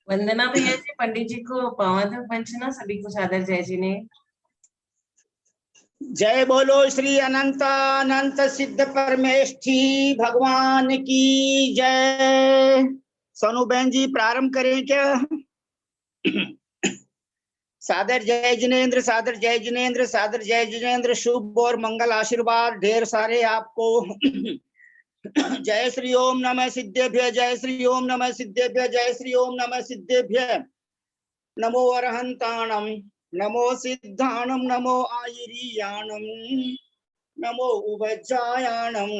वंदना भैया जी, पंडित जी को पावन पंचना सभी को सादर जय जी ने। जय बोलो श्री अनंत सिद्ध परमेष्ठी भगवान की जय। सोनू बहन जी प्रारंभ करें क्या? सादर जय जिनेन्द्र, सादर जय जिनेन्द्र, सादर जय जिनेन्द्र। शुभ और मंगल आशीर्वाद ढेर सारे आपको। जय श्री ओम नमः सिद्धेभ्य, जय श्री ओम नमः सिद्धेभ्य, जय श्री ओम नमः सिद्धेभ्य। नमो अरहंताणम, नमो सिद्धाणम, नमो आयिरियाणम, नमो उभज्जायाणम,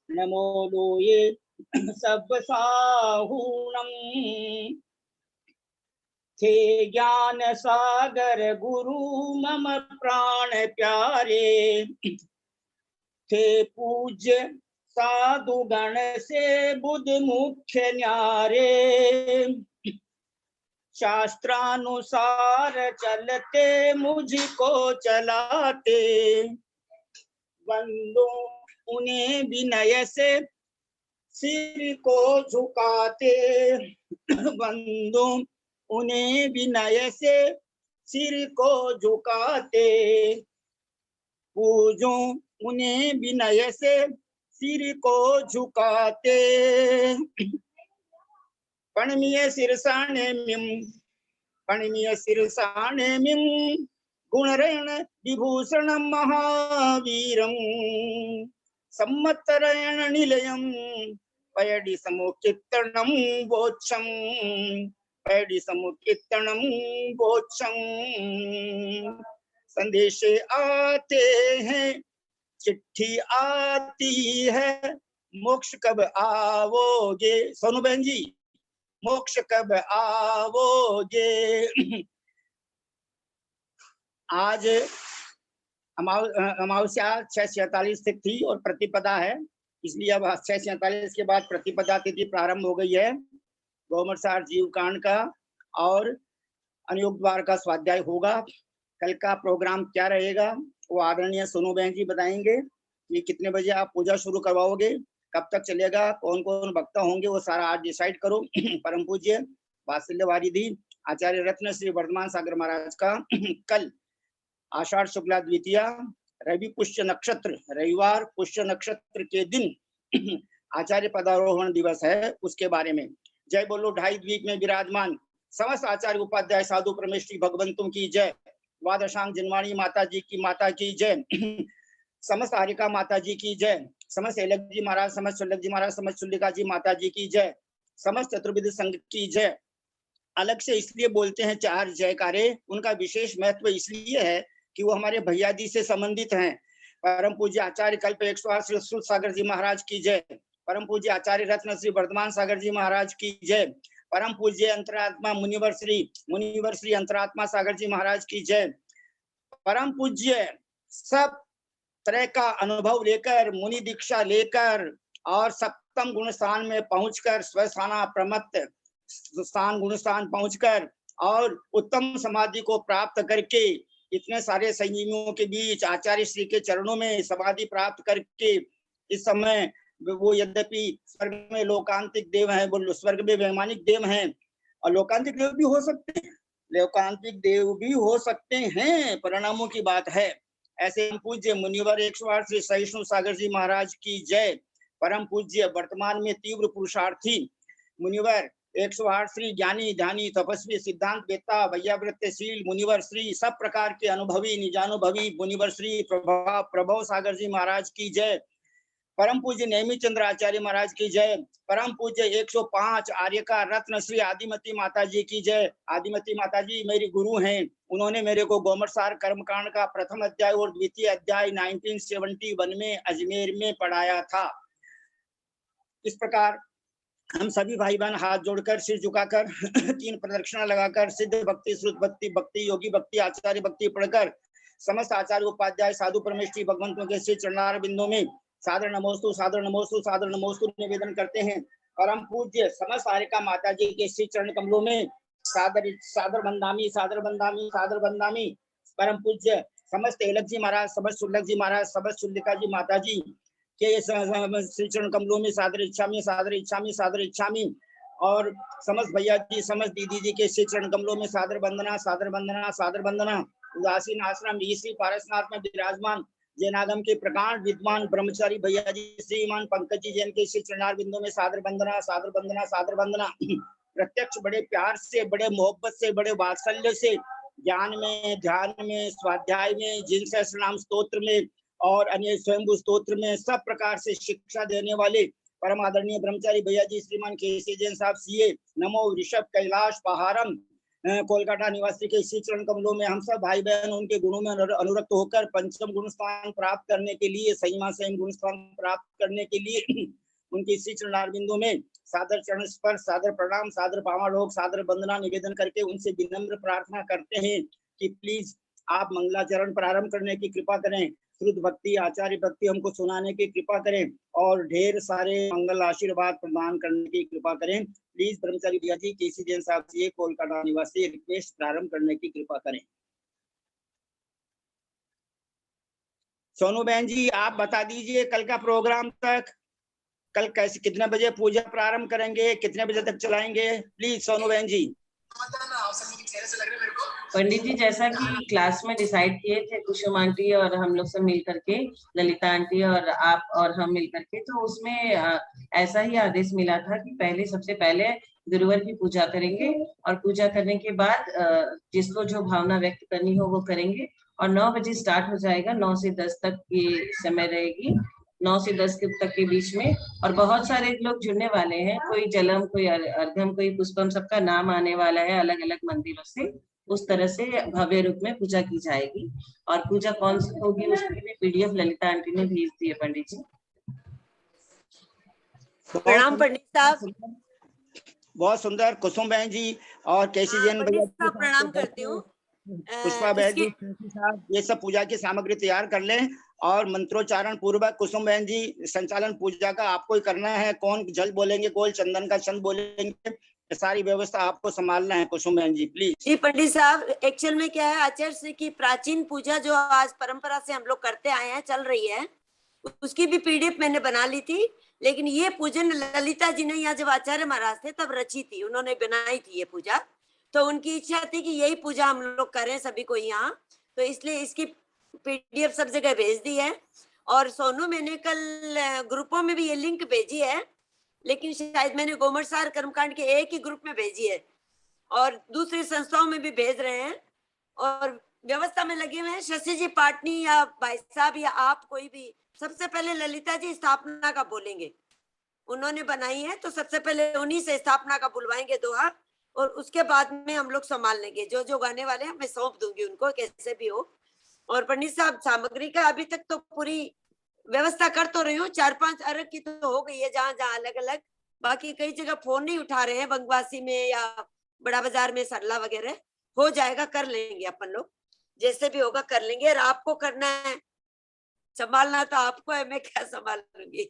नमो लोये सब साहूणम। थे ज्ञान सागर गुरु मम प्राण प्यारे, थे पूज्य साधु गण से बुध मुख्य न्यारे। शास्त्रानुसार चलते मुझको चलाते, वंदो उन्हें विनय से सिर को झुकाते, वंदो उन्हें विनय से सिर को झुकाते, पूजो उन्हें विनय से सिर को झुकाते। पणमीय सिरसाणे मिम, पणमीय सिरसाणे मिम, गुणरेण विभूषण महावीरम, सम्मतरेण निलयम, पयडि समुचित्तणम वोच्छम, पयडि समुचित्तणम वोच्छम। संदेशे आते हैं, चिट्ठी आती है, मोक्ष कब आओगे? सोनू बहन जी, मोक्ष कब आओगे? आज अमावस्या 6:47 से थी और प्रतिपदा है, इसलिए अब 6:47 के बाद प्रतिपदा तिथि प्रारंभ हो गई है। गौमरसार जीव कांड का और अनुयोग द्वार का स्वाध्याय होगा। कल का प्रोग्राम क्या रहेगा वो आदरणीय सोनू बहन जी बताएंगे कि कितने बजे आप पूजा शुरू करवाओगे, कब तक चलेगा, कौन कौन वक्ता होंगे, वो सारा आज डिसाइड करो। परम पूज्य वात्सल्य वारिधि आचार्य रत्न श्री वर्धमान सागर महाराज का कल आषाढ़ शुक्ला द्वितीया रवि पुष्य नक्षत्र, रविवार पुष्य नक्षत्र के दिन आचार्य पदारोहण दिवस है, उसके बारे में। जय बोलो ढाई द्वीप में विराजमान समस्त आचार्य उपाध्याय साधु परमेश्वरी भगवंतों की जय। द्वादशांग जनवाणी माता जी की माता की जय। समस्त हारिका माता जी की जय। समस्त एलक जी महाराज, समस्त सुल्लभ जी महाराज, समस्त चुल्लिका जी माता जी की जय। समस्त चतुर्विध संघ की जय। अलग से इसलिए बोलते हैं चार जयकारे, उनका विशेष महत्व इसलिए है कि वो हमारे भैया जी से संबंधित हैं। परम पूज्य आचार्य कल्प 108 श्री सुर सागर जी महाराज की जय। परम पूज्य आचार्य रत्न श्री वर्धमान सागर जी महाराज की जय। परम पूज्य अंतरात्मा मुनिवर श्री अंतरात्मा सागर जी महाराज की जय। परम पूज्य सब तरह का अनुभव लेकर, मुनि दीक्षा लेकर और सप्तम गुण स्थान में पहुंचकर, स्वस्थाना प्रमत्त स्थान गुण स्थान पहुंचकर और उत्तम समाधि को प्राप्त करके, इतने सारे संयमियों के बीच आचार्य श्री के चरणों में समाधि प्राप्त करके, इस समय वो यद्यपि स्वर्ग में लोकांतिक देव हैं, वो स्वर्ग में वैमानिक देव हैं और लोकांतिक देव भी हो सकते हैं, लोकांतिक देव भी हो सकते हैं, परिणामों की बात है। ऐसे पूज्य मुनिवर 108 श्री सहिष्णु सागर जी महाराज की जय। परम पूज्य वर्तमान में तीव्र पुरुषार्थी मुनिवर 108 श्री ज्ञानी ध्यानी तपस्वी सिद्धांत वेत्ता वैयावृत्तशील मुनिवर श्री सब प्रकार के अनुभवी निजानुभवी मुनिवर श्री प्रभव सागर जी महाराज की जय। परम पूज्य नेमी चंद्र आचार्य महाराज की जय। परम पूज्य 105 आर्य का रत्न श्री आदिमती माता जी की जय। आदिमती माता जी मेरी गुरु हैं, उन्होंने मेरे को गोमरसार कर्मकांड का प्रथम अध्याय और द्वितीय अध्याय 1971 में अजमेर में पढ़ाया था। इस प्रकार हम सभी भाई बहन हाथ जोड़कर सिर झुकाकर 3 प्रदक्षिणा लगाकर सिद्ध भक्ति, श्रुत भक्ति, भक्ति योगी भक्ति, आचार्य भक्ति पढ़कर समस्त आचार्य उपाध्याय साधु परमेश्वरी भगवंतों के श्री चरणार बिंदु में सादर नमोस्तु सादर नमोस्तु सादर नमोस्तु निवेदन करते हैं। परम पूज्य समस्त हारिका माता जी के श्री चरण कमलों में सादर बंदामी सादर बंदामी सादर बंदामी परम पूज्य समस्त एलक जी महाराज, समस्त शुल्लक जी महाराज, समस्त शुल्लिका जी माता जी के श्री चरण कमलों में सादर इच्छामी सादर इच्छामी सादर इच्छामी। और समस्त भैया जी, समस्त दीदी जी के श्री चरण कमलों में सादर वंदना सादर वंदना सादर वंदना। उदासीन आश्रम श्री पारसनाथ में विराजमान जैनागम के प्रकांड विद्वान ब्रह्मचारी भैया जी श्रीमान पंकज जी जैन के श्री चरणार बिंदु में सादर वंदना सादर वंदना सादर वंदना। प्रत्यक्ष बड़े प्यार से, बड़े मोहब्बत से, बड़े वात्सल्य से ज्ञान में, ध्यान में, स्वाध्याय में, जिन सहस्रनाम स्तोत्र में और अन्य स्वयंभू स्तोत्र में सब प्रकार से शिक्षा देने वाले परम आदरणीय ब्रह्मचारी भैया जी श्रीमान केसी जैन साहब सीए नमो ऋषभ कैलाश पहाड़म कोलकाता निवासी के इसी चरण कमलों में हम सब भाई बहन उनके गुणों में अनुरक्त होकर पंचम गुण स्थान प्राप्त करने के लिए, सहीमा सही गुण स्थान प्राप्त करने के लिए उनकी इसी चरणार बिंदु में सादर चरण स्पर्श, सादर प्रणाम, सादर पावालोक, सादर वंदना निवेदन करके उनसे विनम्र प्रार्थना करते हैं कि प्लीज आप मंगलाचरण प्रारंभ करने की कृपा करें, शुद्ध भक्ति आचार्य भक्ति हमको सुनाने की कृपा करें और ढेर सारे मंगल आशीर्वाद प्रदान करने की कृपा करें। प्लीज ब्रह्मचारी भैया जी केसी जैन साहब से कोलकाता निवासी रिक्वेस्ट प्रारंभ करने की कृपा करें। सोनू बहन जी आप बता दीजिए कल का प्रोग्राम तक, कल कैसे कितने बजे पूजा प्रारंभ करेंगे, कितने बजे तक चलाएंगे, प्लीज सोनू बहन जी। पंडित जी जैसा कि क्लास में डिसाइड किए थे कुसुम आंटी और हम लोग सब मिल करके, ललिता आंटी और आप और हम मिल करके, तो उसमें ऐसा ही आदेश मिला था कि पहले सबसे पहले गुरुवर की पूजा करेंगे और पूजा करने के बाद जिसको जो भावना व्यक्त करनी हो वो करेंगे और 9 बजे स्टार्ट हो जाएगा। 9 से 10 तक की समय रहेगी, 9 से 10 तक के बीच में। और बहुत सारे लोग जुड़ने वाले हैं, कोई जलम, कोई अर्घम, कोई पुष्पम, सबका नाम आने वाला है अलग अलग मंदिरों से। उस तरह से भव्य रूप में पूजा की जाएगी और पूजा कौन सी होगी उसकी भी पीडीएफ ललिता आंटी ने भेज दी है पंडित जी। प्रणाम पंडित साहब। बहुत सुंदर कुसुम बहन जी और केसी जैन भैया साहब प्रणाम करती हूँ। पुष्पा बहन जी साहब ये सब पूजा की सामग्री तैयार कर लें और मंत्रोच्चारण पूर्वक कुसुम बहन जी संचालन पूजा का आपको ही करना है। कौन जल बोलेंगे, कौन चंदन का चंद बोलेंगे, सारी व्यवस्था आपको संभालना है कुसुम बहन जी प्लीज। जी पंडित साहब, एक्चुअल में क्या है, आचार्य की प्राचीन पूजा जो आज परंपरा से हम लोग करते आए हैं, चल रही है, उसकी भी पीडीएफ मैंने बना ली थी। लेकिन ये पूजन ललिता जी ने यहाँ जब आचार्य महाराज थे तब रची थी, उन्होंने बनाई थी ये पूजा। तो उनकी इच्छा थी कि यही पूजा हम लोग करें सभी को यहाँ, तो इसलिए इसकी पीडीएफ सब जगह भेज दी है। और सोनू मैंने कल ग्रुपों में भी ये लिंक भेजी है, लेकिन शायद मैंने गोमरसार कर्मकांड के एक ही ग्रुप में भेजी है और दूसरी संस्थाओं में भी भेज रहे हैं और व्यवस्था में लगे हुए हैं। शशि जी पाटनी या भाई साहब या आप कोई भी, सबसे पहले ललिता जी स्थापना का बोलेंगे, उन्होंने बनाई है तो सबसे पहले उन्हीं से स्थापना का बुलवाएंगे दोहा और उसके बाद में हम लोग संभाल लेंगे। जो जो गाने वाले हैं मैं सौंप दूंगी उनको, कैसे भी हो। और पंडित साहब सामग्री का अभी तक तो पूरी व्यवस्था कर तो रही हूँ, 4-5 अरग की तो हो गई है जहाँ जहाँ अलग अलग, बाकी कई जगह फोन नहीं उठा रहे हैं, बंगवासी में या बड़ा बाजार में सरला वगैरह। हो जाएगा, कर लेंगे अपन लोग, जैसे भी होगा कर लेंगे। और आपको करना है, संभालना तो आपको है, मैं क्या संभाल लूंगी।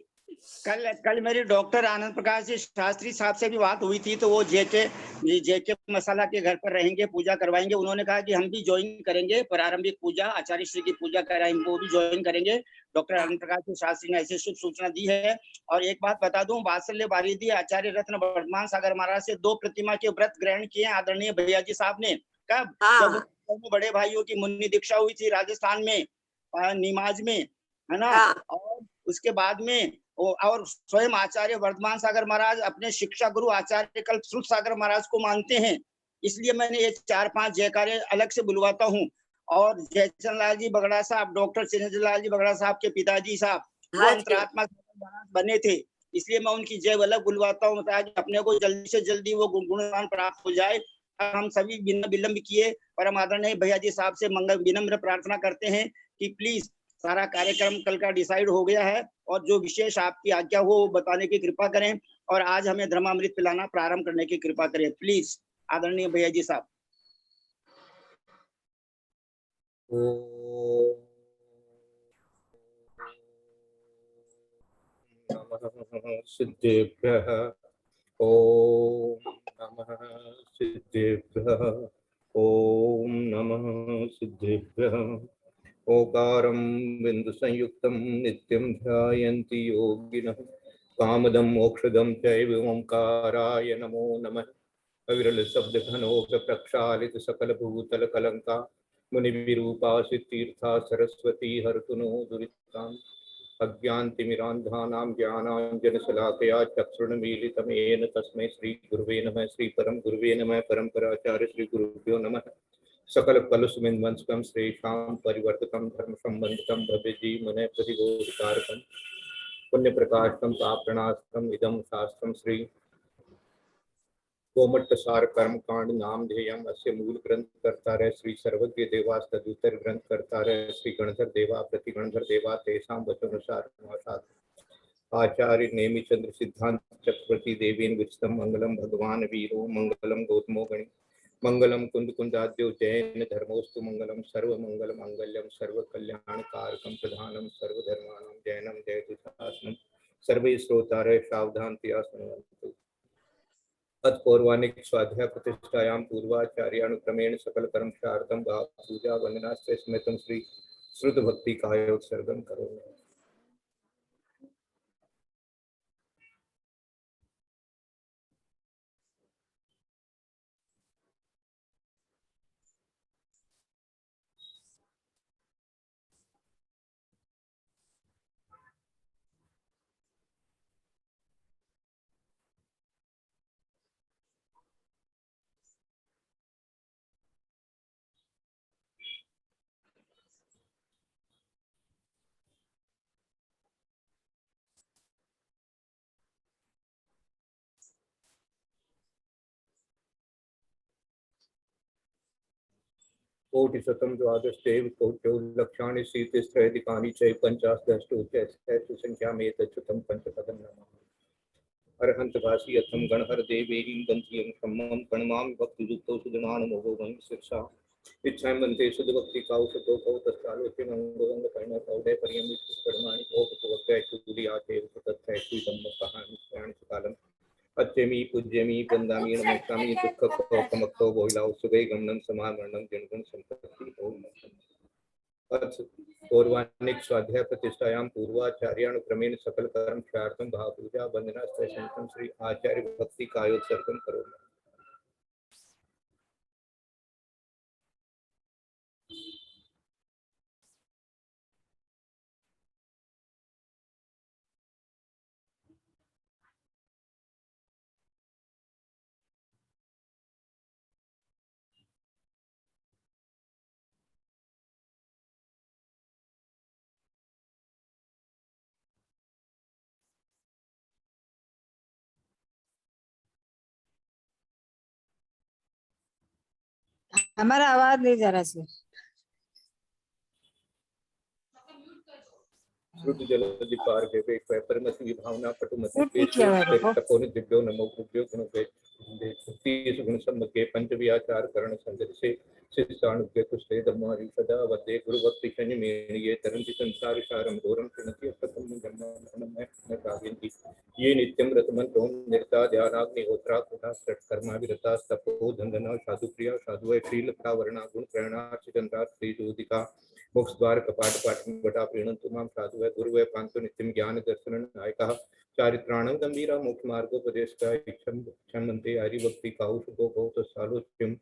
कल मेरी डॉक्टर आनंद प्रकाश जी शास्त्री साहब से भी बात हुई थी, तो वो जेके मसाला के घर पर रहेंगे, पूजा करवाएंगे। उन्होंने कहा कि हम भी ज्वाइन करेंगे, प्रारंभिक पूजा आचार्य श्री की पूजा कराएंगे, वो भी ज्वाइन करेंगे। डॉक्टर आनंद प्रकाश जी शास्त्री ने ऐसी शुभ सूचना दी है। और एक बात बता दूं, वात्सल्य वारिधि आचार्य रत्न वर्धमान सागर महाराज से 2 प्रतिमा के व्रत ग्रहण किए आदरणीय भैया जी साहब ने। कब? जब बड़े भाइयों की मुन्नी दीक्षा हुई थी राजस्थान में, निमाज में, है ना। और उसके बाद में और स्वयं आचार्य वर्धमान सागर महाराज अपने शिक्षा गुरु आचार्य कल्पश्रुत सागर महाराज को मानते हैं, इसलिए मैंने ये 4-5 जयकारे अलग से बुलवाता हूँ। और जयचंद लाल जी बगड़ा साहब, डॉक्टर चिरंजीव लाल जी बगड़ा साहब के पिताजी साहब वो अंतरात्मा बने थे, इसलिए मैं उनकी जय अलग बुलवाता हूँ ताकि अपने को जल्दी से जल्दी वो गुणगान प्राप्त हो जाए। हम सभी बिना विलंब किए परम आदरणीय भैया जी साहब से मंगल विनम्र प्रार्थना करते हैं कि प्लीज सारा कार्यक्रम कल का डिसाइड हो गया है और जो विशेष आपकी आज्ञा हो वो बताने की कृपा करें और आज हमें धर्मामृत पिलाना प्रारंभ करने की कृपा करें प्लीज आदरणीय भैया जी साहब। सिद्धेभ्यः ओम नमः सिद्धेभ्यः। ओम नमः सिद्धेभ्यः। ओकारं बिन्दुसंयुक्तं नित्यं ध्यायन्ति योगिनः। कामदं मोक्षदं चैव ओंकाराय नमो नमः। अविरल शब्द घनोक प्रक्षालित सकल भूतल कलंका मुनिविरूपा सिद्धीर्था सरस्वती हरतु नो दुरितां। अज्ञानतिमिरान्धानां ज्ञानाञ्जनशलाकया चक्षुरुन्मीलितं तस्मै श्रीगुरुवे नमः। श्रीपरं गुरुवे नमः। परम्पराचार्य श्रीगुरुभ्यो नमः। सकल कलुषमिन्वंसकं श्रेषां परिवर्तकं धर्मसम्बन्धकं भव्यजीवने प्रतिबोधकारकं पुण्यप्रकाशकं पापप्रणाशकम् इदं शास्त्रं श्री कोमट्टसार कर्म कांड नाम ध्येयम अस्य मूल ग्रंथ करता रहे श्री सर्वज्ञ देवास तदुत्तर ग्रंथ करता रहे श्री गणधर देवा प्रति गणधर देवा तेषां वचनुसार आचार्य नेमिचंद्र सिद्धांत चक्रवर्ती देवीन विस्तम मंगलम भगवान वीरो मंगलम गौतमो गणि मंगलम कुंद कुंदाद्यो जैन धर्मोस्तु मंगलम सर्व मंगल मंगल्यम सर्व कल्याण कारकम प्रधानम सर्वधर्माणां जैनम जयतु शासनम सर्वे श्रोतारय सावधान पिया सुनवन्तु। पौर्वाणिक स्वाध्याय प्रतिष्ठायां पूर्वाचार्यानुक्रमेण सकल कर्म शार्थम भाव पूजा वंदनास्ते स्मृतम श्री श्रुत भक्ति कायोत्सर्गम करोमि। कोटिशतं द्वादशैव कोट्यो लक्षाणि शीतिस्त्रैधिकानि च पञ्चाशदष्टोच्चैः संख्यामेतच्युतं पंचपदं नमः। अर्हन्त भासी अथम गणहर देवेरीं गन्धियं सम्मं प्रणमामि भक्तियुक्तो सुजनानुमोहो वं शिक्षा इच्छां वन्दे सुधभक्ति काउशतो भव तत्कालोचे मंगोरंग कर्ण कौडे पर्यं कर्माणि भोगतवत्यै सुदुरियाचेव तत्थै सुधम्म कहानि कालम अत्यमी पूज्यमी वंदामी नमस्कामी दुःखमक्तो बोहिलाओ सुबह गमनम समामरणम जनगण संपत्ति ओम अर्थ पौर्वाणिक स्वाध्याय प्रतिष्ठायां पूर्वाचार्यानुक्रमेण सकल कर्म शार्थम भाव पूजा वंदना संतम श्री आचार्य भक्ति कायोत्सर्गम करोमि। हमारा आवाज नहीं जा रहा सर। श्रुत जलधि पार देवे परमति विभावना पटुमति ठीक तपोनि दिव्यो नमो गुभ्यो गुणवे तीस गुण सम्मके पंचव्याचार करण संदर्शे शिष्टानुज्ञ कुष्ठे धम्मारि सदा वदे गुरु भक्ति शनि मेणिये तरन्ति संसार सारं घोरं प्रणति प्रथम जन्म में काव्यन्ति ये नित्यं रतमन्तो निरता ध्यानाग्निहोत्रा कुटा कर्मा विरता तपो धन्दना साधु प्रिया साधु शीलता वर्णा गुण प्रेरणा चंद्रा श्रीजोदिका मोक्ष द्वार कपाट पाठ बटा प्रीणंतु मां साधु है गुरु है पांतो नित्यम ज्ञान दर्शन नायकः चारित्राणं गंभीरा मोक्ष मार्गोपदेशका क्षमन्ते हरिभक्ति काउशुको कौत सालोच्यम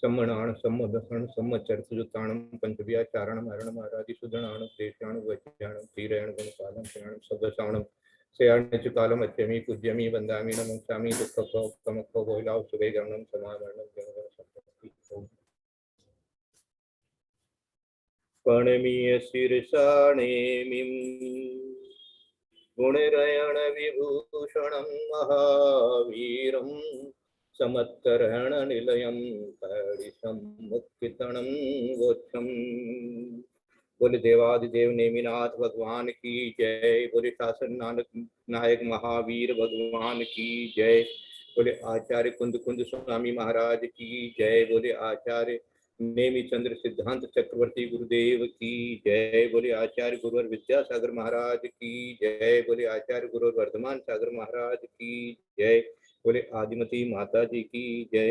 सम्मणान सम्मदसण सम्मचर्तजुताणं पंचव्याचारणं हरणं आराधि सुदणाणं देशाणं वज्ञाणं तीरयण गुणपालं प्रयाणं सदसाणं शयाण्य कालम अत्यमी पूज्यमी वंदामी नमस्कामी दुःखभव कमक्खो बोहिलाव सुबह गमनम समामरणं जनगण संपत्ति प्रणमीय शीर्षाणेमिं गुणरयण विभूषणं महावीरं समत्करण निलयं कडिशं मुक्तितणं गोच्छम्। बोले देवादिदेव नेमिनाथ भगवान की जय। बोले शासन नायक महावीर भगवान की जय। बोले आचार्य कुंद कुंद स्वामी महाराज की जय। बोले आचार्य नेमी चंद्र सिद्धांत चक्रवर्ती गुरुदेव की जय। बोले आचार्य गुरुवर विद्यासागर महाराज की जय। बोले आचार्य गुरुवर वर्धमान सागर महाराज की जय। बोले आदिमती माता जी की जय।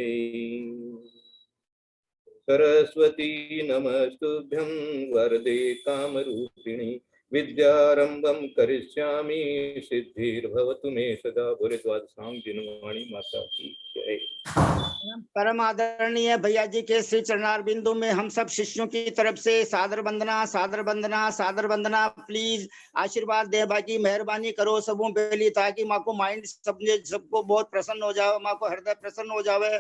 सरस्वती नमस्तुभ्यं वरदे कामरूपिणी विद्यारंभं करिष्यामि सिद्धिर्भवतु मे सदा। बोले द्वादशांग जिनवाणी माता की जय। परम आदरणीय भैया जी के श्री चरणार बिंदु में हम सब शिष्यों की तरफ से सादर वंदना, सादर वंदना, सादर वंदना। प्लीज आशीर्वाद दे बाकी मेहरबानी करो सबों पे लिए, ताकि माँ को माइंड सबको बहुत प्रसन्न हो जाए, माँ को हृदय प्रसन्न हो जावे।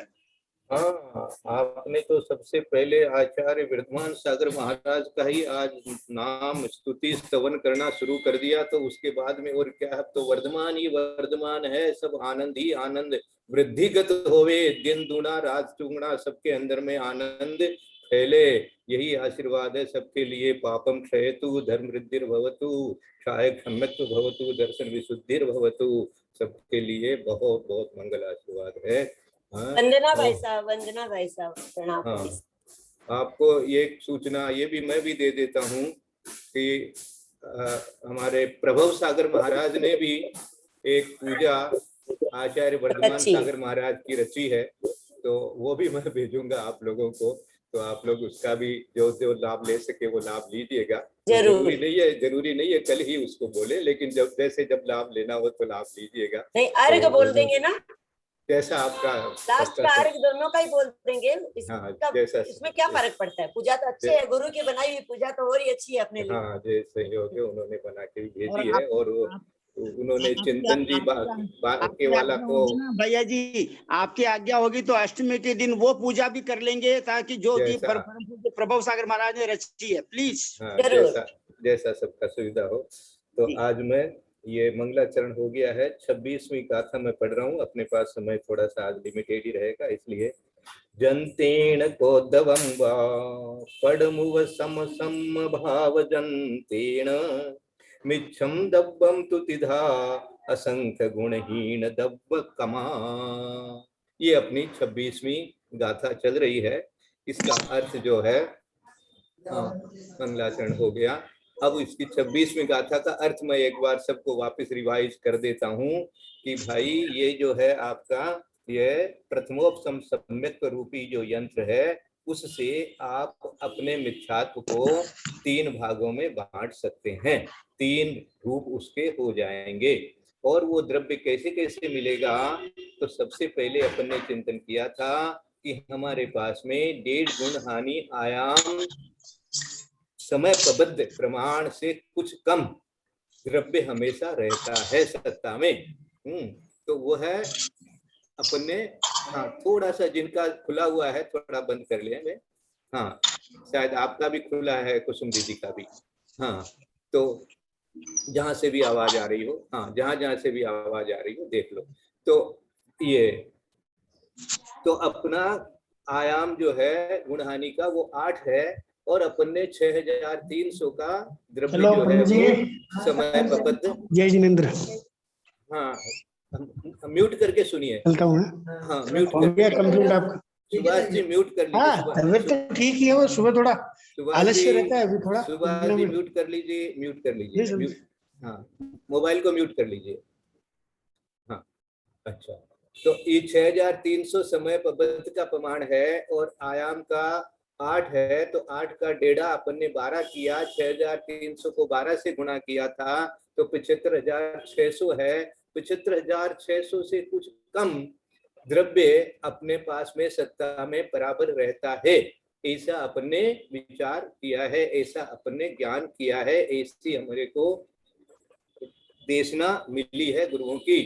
हाँ, आपने तो सबसे पहले आचार्य वर्धमान सागर महाराज का ही आज नाम स्तुति स्तवन करना शुरू कर दिया, तो उसके बाद में और क्या, अब तो वर्धमान ही वर्धमान है। सब आनंद ही आनंद वृद्धिगत होवे, दिन दूना रात चुगना, सबके अंदर में आनंद फैले, यही आशीर्वाद है सबके लिए। पापम क्षयतु धर्म वृद्धिर भवतु, क्षाय क्षम्यत्व भवतु, दर्शन विशुद्धिर भवतु, सबके लिए बहुत बहुत मंगल आशीर्वाद है। वंदना भाई साहब, वंदना भाई साहब, प्रणाम। हाँ, आपको एक सूचना ये भी मैं भी दे देता हूँ कि हमारे प्रभव सागर महाराज ने भी एक पूजा आचार्य वर्धमान सागर महाराज की रची है, तो वो भी मैं भेजूंगा आप लोगों को, तो आप लोग उसका भी जो जो लाभ ले सके वो लाभ लीजिएगा। जरूरी नहीं है कल ही उसको बोले, लेकिन जब लाभ लेना हो तो लाभ लीजिएगा। नहीं, अर्घ बोल देंगे ना, जैसा आपका लास्ट का अर्घ दोनों का ही बोल देंगे। हाँ, जैसा इसमें क्या फर्क पड़ता है? पूजा तो अच्छी है, गुरु की बनाई हुई पूजा तो और ही अच्छी है अपने लिए। हाँ, जैसे सहयोग है उन्होंने बना के भेजी है, और उन्होंने चिंतन जी के वाला को। भैया जी आपकी आज्ञा होगी तो अष्टमी के दिन वो पूजा भी कर लेंगे, ताकि जो प्रभव सागर महाराज ने रची है, प्लीज। जैसा सबका सुविधा हो। तो आज मैं ये मंगलाचरण हो गया है, 26वीं गाथा मैं पढ़ रहा हूँ। अपने पास समय थोड़ा सा आज लिमिटेड ही रहेगा, इसलिए जंतेण कोद्धवं वा पडमुव सम सम भाव जंतेण मिच्छम दब्बम तुतिधा असंख्य गुणहीन दब्ब कमा। ये अपनी 26वीं गाथा चल रही है। इसका अर्थ जो है, मंगलाचरण हो गया। अब इसकी 26वीं गाथा का अर्थ मैं एक बार सबको वापस रिवाइज कर देता हूँ कि भाई ये जो है आपका ये प्रथमोपसम सम्यक रूपी जो यंत्र है, उससे आप अपने मिथ्यात्व को 3 भागों में बांट सकते हैं, 3 रूप उसके हो जाएंगे। और वो द्रव्य कैसे कैसे मिलेगा, तो सबसे पहले अपन ने चिंतन किया था कि हमारे पास में 1.5 गुण हानि आयाम समय प्रबद्ध प्रमाण से कुछ कम द्रव्य हमेशा रहता है सत्ता में। तो वो है अपन ने, हाँ, थोड़ा सा जिनका खुला हुआ है थोड़ा बंद कर लिया मैं, हाँ, शायद आपका भी खुला है, कुसुम दीदी का भी, हाँ, तो जहां से भी आवाज आ रही हो, हाँ, जहां से भी आवाज आ रही हो देख लो। तो ये तो अपना आयाम जो है गुणहानि का वो 8 है, और अपन ने 6300 का द्रव्य जो है वो समय प्रबद्ध। जय जिनेंद्र। हाँ, म्यूट करके सुनिए। चलता हूँ। हाँ, म्यूट हो गया कंप्लीट आपका? सुभाष जी म्यूट कर लीजिए। हाँ, तबीयत तो ठीक ही है, वो सुबह थोड़ा आलस्य रहता है अभी थोड़ा। सुभाष जी म्यूट कर लीजिए, म्यूट कर लीजिए। हाँ, मोबाइल को म्यूट कर लीजिए। हाँ, अच्छा, तो ये 6300 समय प्रबंध का प्रमाण है, और आयाम का 8 है, तो 8 का 1.5 अपन ने 12 किया, 6300 को 12 से गुणा किया था तो 75,600 है। 75,600 से कुछ कम द्रव्य अपने पास में सत्ता में बराबर रहता है, ऐसा अपन ने विचार किया है, ऐसा अपन ने ज्ञान किया है, ऐसी हमारे को देशना मिली है गुरुओं की।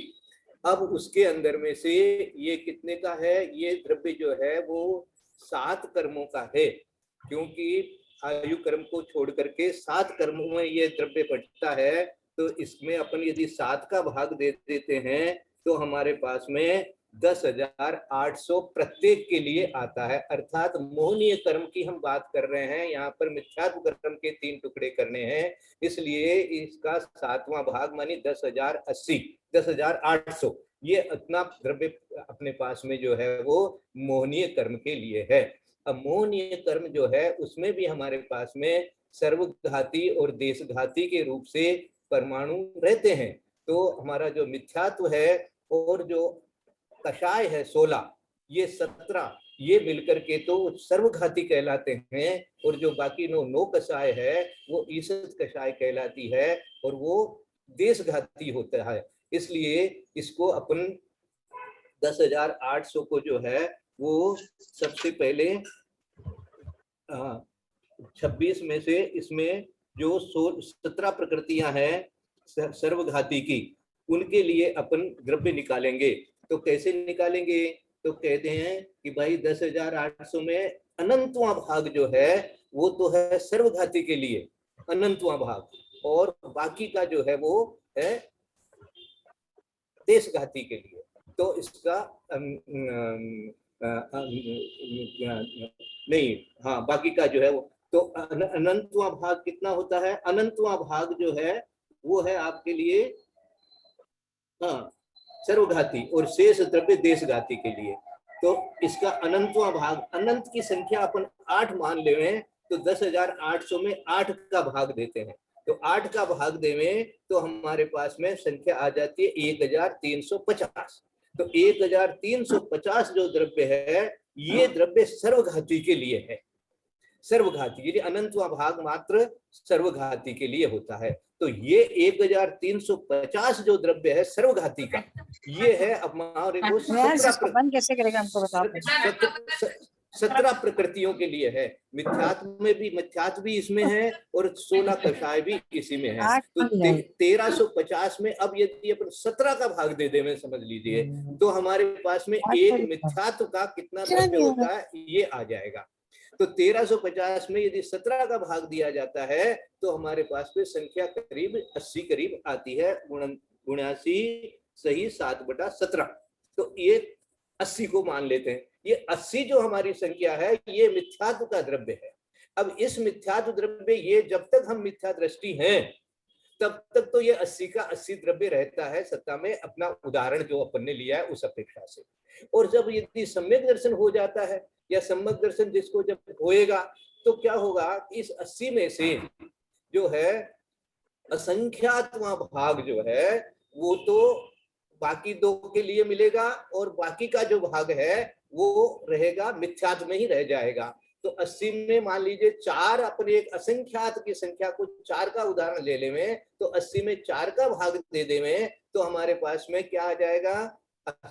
अब उसके अंदर में से ये कितने का है, ये द्रव्य जो है वो 7 कर्मों का है, क्योंकि आयु कर्म को छोड़ करके 7 कर्मों में ये द्रव्य बढ़ता है। तो इसमें अपन यदि 7 का भाग दे देते हैं तो हमारे पास में 10,800 प्रत्येक के लिए आता है। अर्थात मोहनीय कर्म की हम बात कर रहे हैं, यहाँ पर मिथ्यात्व कर्म के 3 टुकड़े करने हैं, इसलिए इसका 7वां भाग मानी 10,080, 10,800 ये इतना द्रव्य अपने पास में जो है वो मोहनीय कर्म के लिए है। अब मोहनीय कर्म जो है उसमें भी हमारे पास में सर्वघाती और देशघाती के रूप से परमाणु रहते हैं। तो हमारा जो मिथ्यात्व है और जो कषाय है 16, ये 17, ये मिलकर के तो सर्वघाती कहलाते हैं। और जो बाकी 9 कषाय है वो ईसत कषाय कहलाती है और वो देशघाती होता है। इसलिए इसको अपन 10,800 को जो है वो सबसे पहले 26 में से इसमें जो 17 प्रकृतियां हैं सर्वघाती की, उनके लिए अपन द्रव्य निकालेंगे। तो कैसे निकालेंगे? तो कहते हैं कि भाई 10,800 में अनंतवां भाग जो है वो तो है सर्वघाती के लिए, अनंतवां भाग, और बाकी का जो है वो है देशघाती के लिए। तो इसका नहीं, हाँ, बाकी का जो है वो तो अनंतवां भाग कितना होता है? अनंतवां भाग जो है वो है आपके लिए हाँ सर्वघाती, और शेष द्रव्य देशघाती के लिए। तो इसका अनंतवां भाग, अनंत की संख्या अपन 8 मान ले तो 10,800 में 8 का भाग देते हैं। तो 8 का भाग देवें तो हमारे पास में संख्या आ जाती है 1,350। तो 1,350 जो द्रव्य है ये द्रव्य सर्वघाती के लिए है। सर्वघाती, यदि अनंतवां भाग मात्र सर्वघाती के लिए होता है। तो ये 1,350 जो द्रव्य है सर्वघाती का, ये है हमारे को बंद कैसे करेगा हमको बताओ। 17 प्रकृतियों के लिए है। मिथ्यात्व भी इसमें है और 16 कषाय भी इसी में है। तो 1350 में अब यदि अपन 17 का भाग दे दें, समझ लीजिए, तो हमारे पास में एक मिथ्यात्व का कितना द्रव्य होता है ये आ जाएगा। तो 1350 में यदि 17 का भाग दिया जाता है तो हमारे पास में संख्या करीब 80 करीब आती है, 79 सही 7/17। तो ये 80 को मान लेते हैं। ये 80 जो हमारी संख्या है ये मिथ्यात्व का द्रव्य है। अब इस मिथ्यात्व द्रव्य, ये जब तक हम मिथ्या दृष्टि हैं तब तक तो ये 80 का 80 द्रव्य रहता है सत्ता में, अपना उदाहरण जो अपन ने लिया है उस अपेक्षा से। और जब यदि सम्यक दर्शन हो जाता है या सम्यक दर्शन जिसको जब होएगा तो क्या होगा, इस 80 में से जो है असंख्यातवां भाग जो है वो तो बाकी 2 के लिए मिलेगा और बाकी का जो भाग है वो रहेगा मिथ्यात्व में ही रह जाएगा। तो 80 में मान लीजिए 4, अपने एक असंख्यात की संख्या को 4 का उदाहरण ले लें तो 80 में 4 का भाग दे दें तो हमारे पास में क्या आ जाएगा?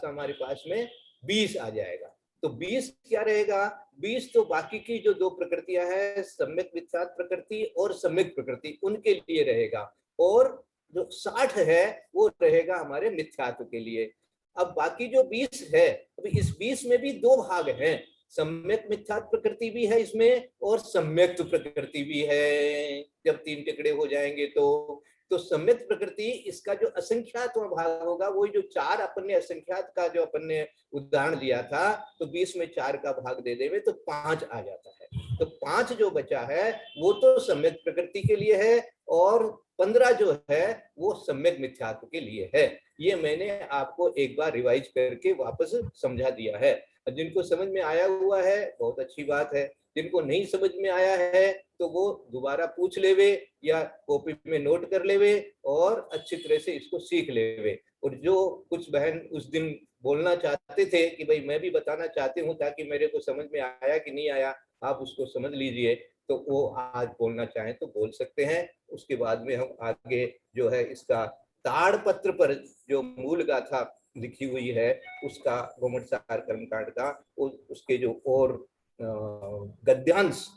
हमारे पास में 20 आ जाएगा। तो 20 क्या रहेगा? 20 तो बाकी की जो 2 प्रकृतियां हैं, सम्यक मिथ्यात्व प्रकृति और सम्यक प्रकृति, उनके लिए रहेगा। और जो 60 है वो रहेगा हमारे मिथ्यात्व के लिए। अब बाकी जो 20 है, अभी इस 20 में भी 2 भाग हैं, सम्यक मिथ्यात्व प्रकृति भी है इसमें और सम्यक प्रकृति भी है। जब 3 टुकड़े हो जाएंगे तो सम्यक प्रकृति, इसका जो असंख्यात भाग होगा, वही जो 4 अपन ने असंख्यात का जो अपन ने उदाहरण दिया था, तो 20 में 4 का भाग दे देवे तो 5 आ जाता है। तो 5 जो बचा है वो तो सम्यक प्रकृति के लिए है और 15 जो है वो सम्यक मिथ्यात्व के लिए है। ये मैंने आपको एक बार रिवाइज करके वापस समझा दिया है। जिनको समझ में आया हुआ है बहुत अच्छी बात है, जिनको नहीं समझ में आया है तो वो दोबारा पूछ लेवे या कॉपी में नोट कर लेवे और अच्छी तरह से इसको सीख लेवे। और जो कुछ बहन उस दिन बोलना चाहते थे कि भाई मैं भी बताना चाहती हूँ ताकि मेरे को समझ में आया कि नहीं आया, आप उसको समझ लीजिए, तो वो आज बोलना चाहें तो बोल सकते हैं। उसके बाद में हम आगे जो है इसका ताड़पत्र पर जो मूल गाथा लिखी हुई है उसका, गोमटसार कर्मकांड का, उसके जो और गद्यांश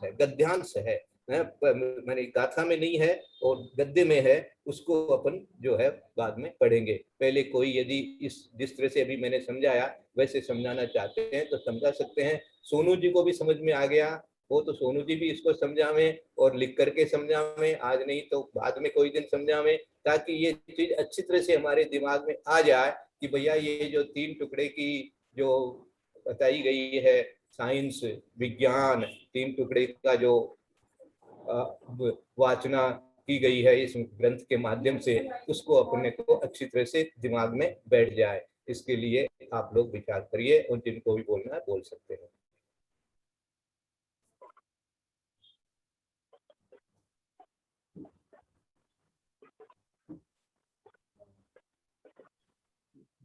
है, मैंने गाथा में नहीं है और गद्य में है, उसको अपन जो है बाद में पढ़ेंगे। पहले कोई यदि इस जिस तरह से अभी मैंने समझाया वैसे समझाना चाहते हैं तो समझा सकते हैं। सोनू जी को भी समझ में आ गया वो तो सोनू जी भी इसको समझावें और लिख करके समझावें, आज नहीं तो बाद में कोई दिन समझावें, ताकि ये चीज अच्छी तरह से हमारे दिमाग में आ जाए कि भैया ये जो 3 टुकड़े की जो बताई गई है साइंस विज्ञान 3 टुकड़े का जो वाचना की गई है इस ग्रंथ के माध्यम से, उसको अपने को अच्छी तरह से दिमाग में बैठ जाए। इसके लिए आप लोग विचार करिए और जिनको भी बोलना है बोल सकते हैं।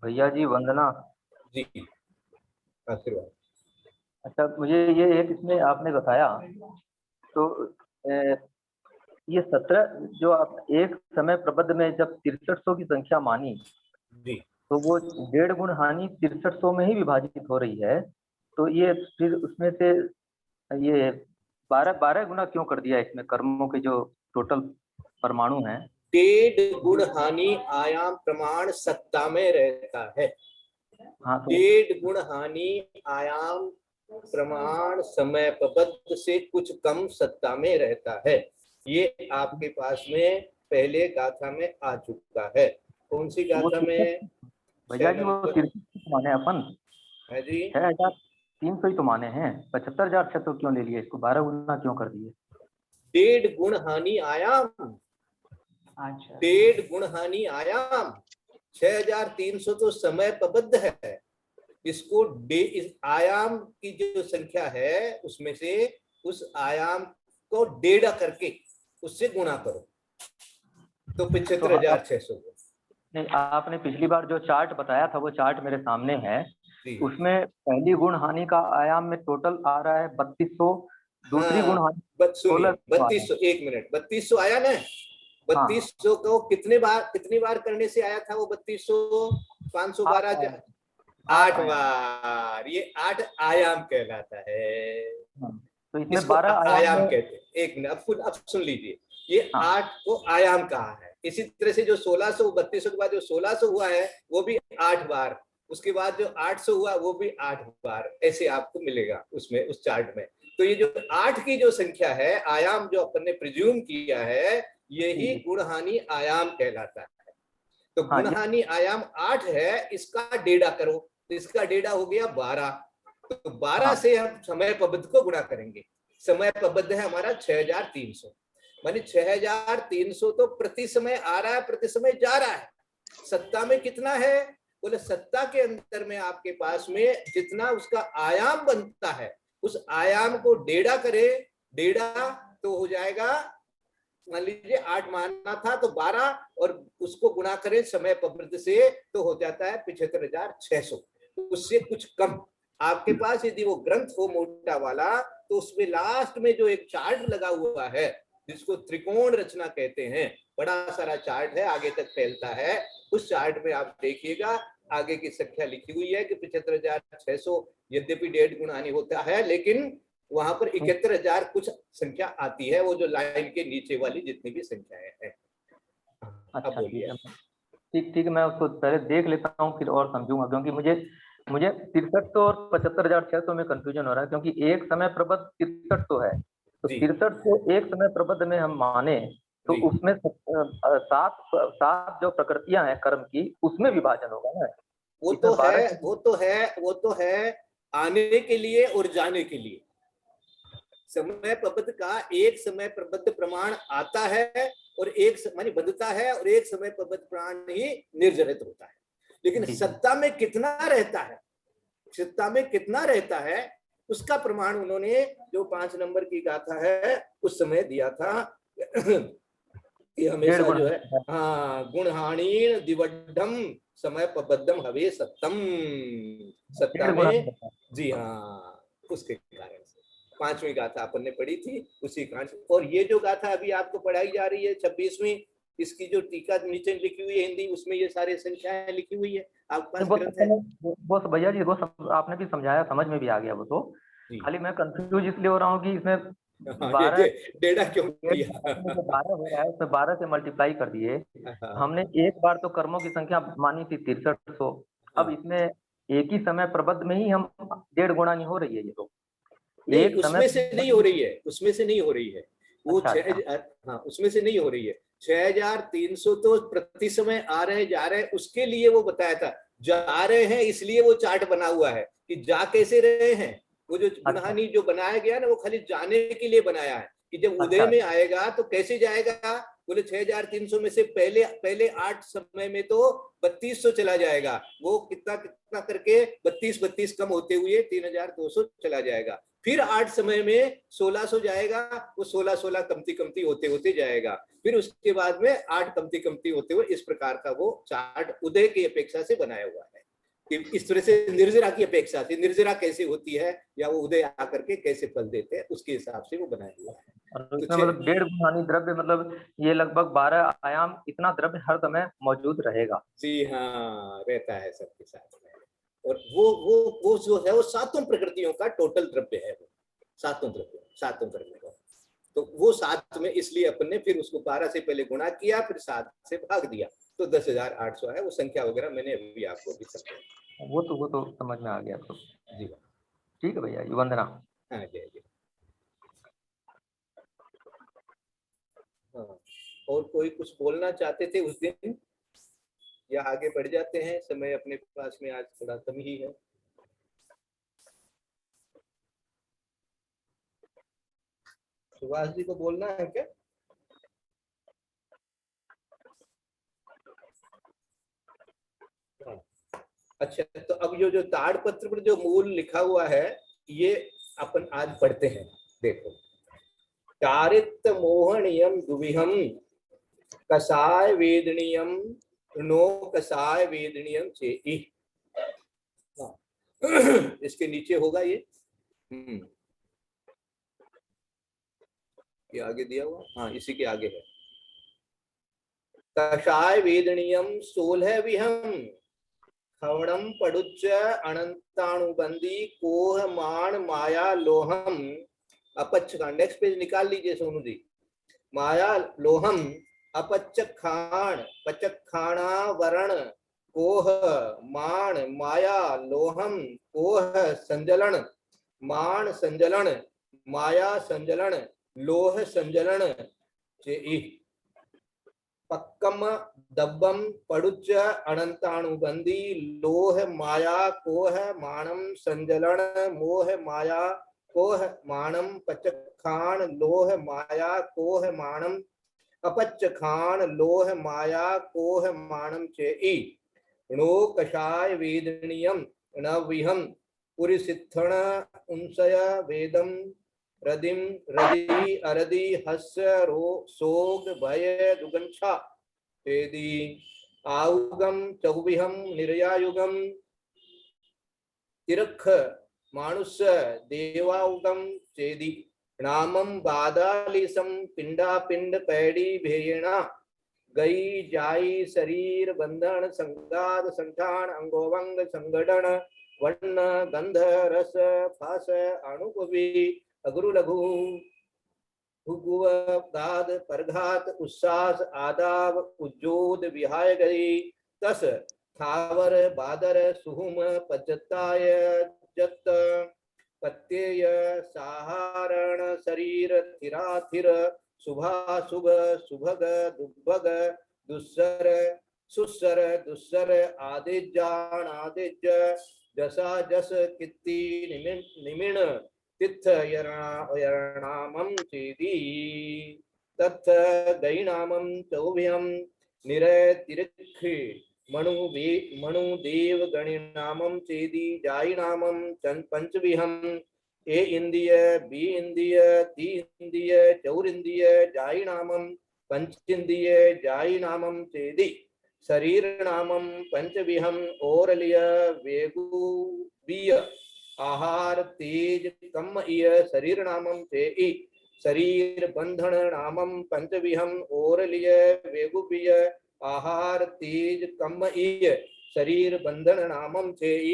भैया जी वंदना। जी आशीर्वाद। अच्छा, मुझे ये एक इसमें आपने बताया तो ये 17 जो आप एक समय प्रबंध में जब 6300 की संख्या मानी जी तो वो 1.5 गुण हानि 6300 में ही विभाजित हो रही है, तो ये फिर उसमें से ये 12 गुना क्यों कर दिया इसमें कर्मों के जो टोटल परमाणु हैं? 1.5 गुण हानि आयाम प्रमाण सत्ता में रहता है। हाँ, तो 1.5 गुण हानि आयाम प्रमाण समय प्रबद्ध से कुछ कम सत्ता में रहता है। ये आपके पास में पहले गाथा में आ चुका है। कौन सी गाथा में? भैया जी वो 63 माने अपन है जी 6300 ही तो माने हैं, 75,600 क्यों ले लिए? इसको 12 गुना क्यों कर दिए? 1.5 गुण हानि आयाम, 1.5 गुण हानि आयाम, 6300 तो समय प्रबद्ध है। इसको इस आयाम की जो संख्या है उसमें से उस आयाम को 1.5 करके उससे गुणा करो तो 75,600। नहीं, आपने पिछली बार जो चार्ट बताया था वो चार्ट मेरे सामने है, जी उसमें पहली गुण हानि का आयाम में टोटल आ रहा है 3200, दूसरी गुण हानि 3200। एक मिनट, 3200 आया ना? 3200 को कितनी बार करने से आया था वो 3200? 512 8 बार। ये 8 आयाम कहलाता है। तो इसमें इसको 12 आयाम कहते हैं। एक मिनट, अब सुन लीजिए, ये 8 को आयाम कहा है। इसी तरह से जो 1600 3200 के बाद जो 1600 हुआ है वो भी 8 बार, उसके बाद जो 800 हुआ वो भी 8 बार, ऐसे आपको मिलेगा उसमें उस चार्ट में। तो ये जो 8 की जो संख्या है आयाम जो अपन ने प्रिज्यूम किया है यही गुणहानि आयाम कहलाता है। तो गुणहानि आयाम 8 है, इसका 1.5 करो, तो इसका 1.5 हो गया 12। तो 12 से हम समय प्रबद्ध को गुणा करेंगे। समय प्रबद्ध है हमारा 6300, मानी 6300 तो प्रति समय आ रहा है, प्रति समय जा रहा है। सत्ता में कितना है? बोले सत्ता के अंदर में आपके पास में जितना उसका आयाम बनता है उस आयाम को 1.5 करे, 1.5 तो हो जाएगा, मान लीजिए 8 मानना था तो 12 और उसको गुणा करें समय प्रबद्ध से तो हो जाता है 75,600। उससे कुछ कम आपके पास यदि वो ग्रंथ हो मोटा वाला तो उसमें लास्ट में जो एक चार्ट लगा हुआ है जिसको त्रिकोण रचना कहते हैं, बड़ा सारा चार्ट है, आगे तक फैलता है। उस चार्ट में आप देखिएगा आगे की संख्या लिखी हुई है कि 75,600 यद्यपि 1.5 गुण हानि होता है लेकिन वहां पर 71,000 कुछ संख्या आती है, वो जो लाइन के नीचे वाली जितनी भी संख्याएं हैं। अब बोलिए। ठीक है, मैं उसको पहले देख लेता हूँ फिर और समझूंगा, क्योंकि मुझे 6300 और 75,600 में कंफ्यूजन हो रहा है, क्योंकि एक समय प्रबद्ध 6300 है, तो 63 को एक समय प्रबद्ध में हम माने तो उसमें 7 जो प्रकृतियां हैं कर्म की उसमें विभाजन होगा ना। वो तो है आने के लिए और जाने के लिए। समय प्रबद्ध का एक समय प्रबद्ध प्रमाण आता है और एक मानी बदलता है और एक समय प्रबद्ध प्रमाण ही निर्जरित होता है। लेकिन सत्ता में कितना रहता है, सत्ता में कितना रहता है उसका प्रमाण उन्होंने जो 5 नंबर की गाथा है उस समय दिया था कि हमेशा जो है गुणहाणीन दिवड्ढम समय प्रबद्धम हवे सत्तम, सत्ता में। जी हाँ, उसके कारण से 5वीं गाथा अपन ने पढ़ी थी उसी कारण। और ये जो गाथा अभी आपको पढ़ाई जा रही है 26वीं, इसकी जो टीका नीचे लिखी हुई है हिंदी उसमें ये सारे संख्याएं लिखी हुई है आपके पास ग्रंथ है। वो भैया जी वो आपने भी समझाया, समझ में भी आ गया वो तो, खाली मैं कंफ्यूज इसलिए हो रहा हूँ कि इसमें 12 क्यों किया? 12 हो रहा है, उसमें 12 से मल्टीप्लाई कर दिए हमने। एक बार तो कर्मों की संख्या मानी थी 6300, अब इसमें एक ही समय प्रबद्ध में ही हम 1.5 गुणा नहीं हो रही है ये तो एक उसमें से नहीं हो रही है, उसमें से नहीं हो रही है वो। हाँ उसमें से नहीं हो रही है। 6300 तो प्रति समय आ रहे जा रहे हैं, उसके लिए वो बताया था जा रहे हैं, इसलिए वो चार्ट बना हुआ है कि जा कैसे रहे हैं। वो जो गुणहानि जो बनाया गया ना वो खाली जाने के लिए बनाया है कि जब उदय में आएगा तो कैसे जाएगा। बोले 6300 में से पहले 8 समय में तो 3200 चला जाएगा, वो कितना करके 32 कम होते हुए 3200 चला जाएगा। फिर 8 समय में 1600 जाएगा, वो 16 कमती होते जाएगा। फिर उसके बाद में 8 कमती होते हुए, इस प्रकार का वो चार्ट उदय की अपेक्षा से बनाया हुआ है। कि इस तरह से निर्जरा की अपेक्षा से निर्जरा कैसे होती है या वो उदय आकर के कैसे फल देते हैं, उसके हिसाब से वो बनाया हुआ है। और तो उसमें मतलब 1.5 गुणानी द्रव्य, मतलब ये लगभग 12 आयाम इतना द्रव्य हर समय मौजूद रहेगा। जी हाँ, रहता है सबके साथ में। और वो जो है वो सातों प्रकृतियों का टोटल द्रव्य है, वो सातों द्रव्य का। तो वो 7 में इसलिए अपन ने फिर उसको 12 से पहले गुणा किया, फिर 7 से भाग दिया, तो 10,800 है। वो संख्या वगैरह मैंने अभी आपको भी समझाया। वो तो समझ में आ गया तो। जी ठीक है भैया, वंदना। हाँ जय जय। हाँ, और कोई कुछ बोलना चाहते थे उस दिन, या आगे बढ़ जाते हैं? समय अपने पास में आज थोड़ा कम ही है। सुभाष जी को बोलना है क्या? अच्छा, तो अब जो ताड़पत्र पर जो मूल लिखा हुआ है ये अपन आज पढ़ते हैं। देखो, चारित मोहनियम दुविहम कसाय वेदनीयम नो कसाय वेदनीयम चेति। इसके नीचे होगा ये आगे दिया हुआ, हाँ इसी के आगे है। कषाय वेदनीयम 16 विहम खवणम पडुच्च अनंताणुबंदी कोह मान माया लोहम अपच्छ। नेक्स्ट पेज निकाल लीजिए सोनू जी। माया लोहम अपच्चखाण पचखाणा वरण कोह मान माया लोहम कोह संजलन मान संजलन माया संजलन लोह संजलन चेइ। पक्कम दब्बम पडुच्च अनंताणुबंदी लोह माया कोह मानम संजलन मोह माया कोह मानम पचखान लोह माया कोह मानम अपच्चखान लोह माया कोह मानम चेइ। णो कषाय वेदनीयम न विहम पुरिसित्थण उंसय वेदम रदिम रदि अरदि हस्य रो सोग भय दुगंछा वेदी आउगम चौविहम निर्यायुगम तिरख मानुष देवाउगम चेदी। नामम बादालिसम पिंडा पिंड पैडी भेयणा गई जाई शरीर बंधन संगाद संठान अंगोवंग संगठन वर्ण गंध रस फास अणुपवी अगुरु लघु भुगुव दाद परघात उस्सास आदाव उज्जोद विहाय गई तस थावर बादर सुहुम पजताय जत पत्यय साहारण शरीर थिराथिर शुभा शुभ सुभग दुर्भग दुस्सर सुस्सर दुस्सर आदिजान आदिज जसा जस कित्ती निमिण तिथ यरणामं चेदी। तथ गैणामं चौभ्यं निरय तिरक्षे मणु देव गणिनामं चेदी। जायिनामं पंचविहं ए इंद्रिय बी इंद्रिय ती इंद्रिय चौरिंद्रिय जायिनामं पंचेन्द्रिय जायिनामं चेदी। शरीर नामं पंचविहं ओरलिय वेगुबीय आहार तेज कम इय शरीर नामं चेइ। शरीर बंधन नामं पंचविहं ओरलिय वेगुबीय आहार तेज कम इय शरीर बंधन नामं चेइ।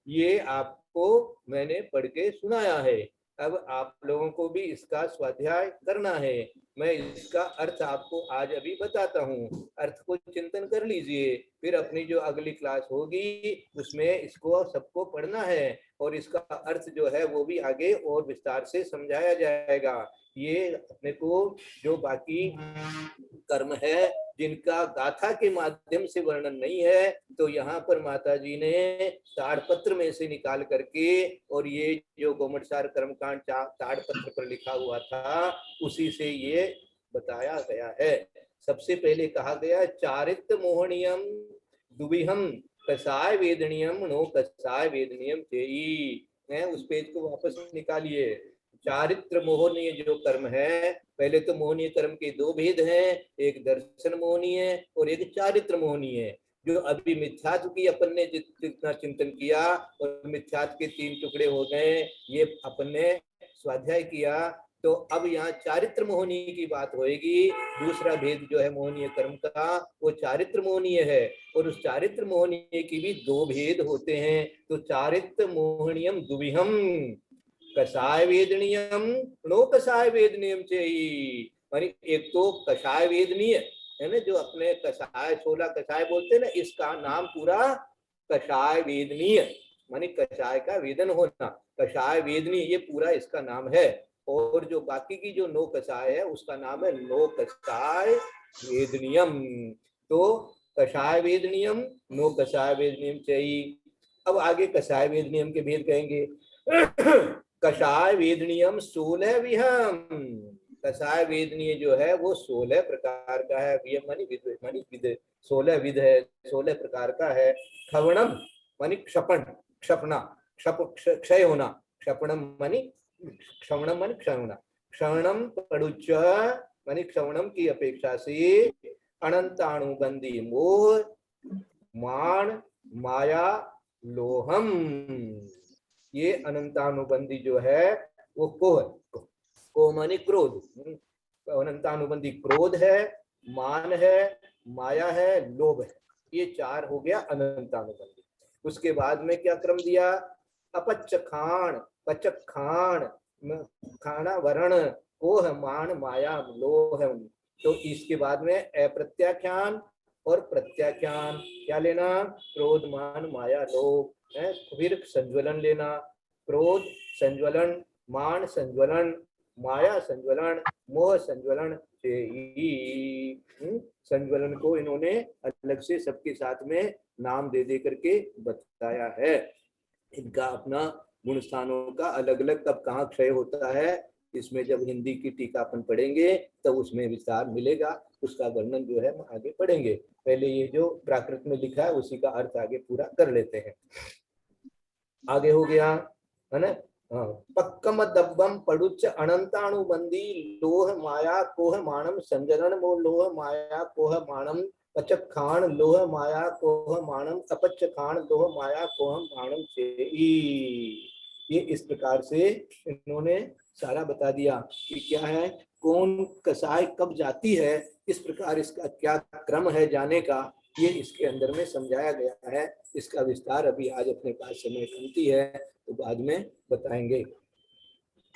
ये आपको मैंने पढ़ के सुनाया है। अब आप लोगों को भी इसका स्वाध्याय करना है। मैं इसका अर्थ आपको आज अभी बताता हूँ। अर्थ को चिंतन कर लीजिए, फिर अपनी जो अगली क्लास होगी उसमें इसको सबको पढ़ना है और इसका अर्थ जो है वो भी आगे और विस्तार से समझाया जाएगा। ये अपने को जो बाकी कर्म है जिनका गाथा के माध्यम से वर्णन नहीं है, तो यहाँ पर माता जी ने ताड़पत्र में से निकाल करके, और ये जो गोमटसार कर्मकांड ताड़पत्र पर लिखा हुआ था उसी से ये बताया गया है। सबसे पहले कहा गया चारित्र मोहनियम दुविहम कसाय वेदनियम नो कसाय वेदनियम चेई। उस पेज को वापस निकालिए। चारित्र मोहनीय जो कर्म है, पहले तो मोहनीय कर्म के दो भेद हैं, एक दर्शन मोहनीय और एक चारित्र मोहनीय। जो अभी मिथ्यात्व की अपन ने जितना चिंतन किया और मिथ्यात्व के 3 टुकड़े हो गए, ये अपन ने स्वाध्याय किया। तो अब यहाँ चारित्र मोहनीय की बात होगी। दूसरा भेद जो है मोहनीय कर्म का, वो चारित्र मोहनीय है। और उस चारित्र मोहनीय की भी 2 भेद होते हैं। तो चारित्र मोहनियम दुविहम, कषाय वेदनीयम नो कषाय वेदनीयम चाहिए। मानी एक तो कषाय वेदनीय है ना, जो अपने कषाय, छोला कषाय बोलते हैं ना, इसका नाम पूरा कषाय वेदनीय, मानी कषाय का वेदन होना, कषाय वेदनीय, ये पूरा इसका नाम है। और जो बाकी की जो नो कषाय है उसका नाम है नो कषाय वेदनीयम। तो कषाय वेदनीयम, नो कषाय वेदनीयम चाहिए। अब आगे कषाय वेदनीयम के भेद कहेंगे। कषाय वेदनीयम 16 विहम, कषाय वेदनीय जो है वो 16 प्रकार का है। विहम मानी विद, मानी विद, 16 विध है, 16 प्रकार का है। क्षवणम मानी क्षपण, क्षपना, क्षय होना, क्षपणम मानी क्षवणम मानी क्षवना, क्षवणम पड़ुच्च मानी क्षवणम की अपेक्षा से अनंतानुबंधी मोह, मान, माया, लोहम, ये अनंतानुबंधी जो है वो को मानी क्रोध, अनंतानुबंधी क्रोध है, मान है, माया है, लोभ है, ये 4 हो गया अनंतानुबंधी। उसके बाद में क्या क्रम दिया? अपच्च खाण, पचक खाण, खाना वरण, कोह, मान, माया, लोह। तो इसके बाद में अप्रत्याख्यान और प्रत्याख्यान क्या लेना? क्रोध, मान, माया, लोभ है। फिर संज्वलन लेना, क्रोध संज्वलन, मान संज्वलन, माया संज्वलन, मोह संज्वलन। संज्वलन को इन्होंने अलग से सबके साथ में नाम दे करके बताया है। इनका अपना गुण स्थानों का अलग अलग कब कहाँ क्षय होता है, इसमें जब हिंदी की टीका अपन पढ़ेंगे तब उसमें विस्तार मिलेगा। उसका वर्णन जो है हम आगे पढ़ेंगे। पहले ये जो प्राकृत में लिखा है उसी का अर्थ आगे पूरा कर लेते हैं। आगे हो गया है ना, पक्कम दब्बम पड़ुच्च अनंतानुबंधी लोह माया कोह मानम संजरण मो लोह माया कोह मानम पचक खान लोह माया कोह मानम अपच खान लोह माया कोह मानम से। ये इस प्रकार से इन्होंने सारा बता दिया कि क्या है, कौन कसाय कब जाती है, इस प्रकार इसका क्या क्रम है जाने का, ये इसके अंदर में समझाया गया है। इसका विस्तार अभी आज अपने पास समय कमती है तो बाद में बताएंगे।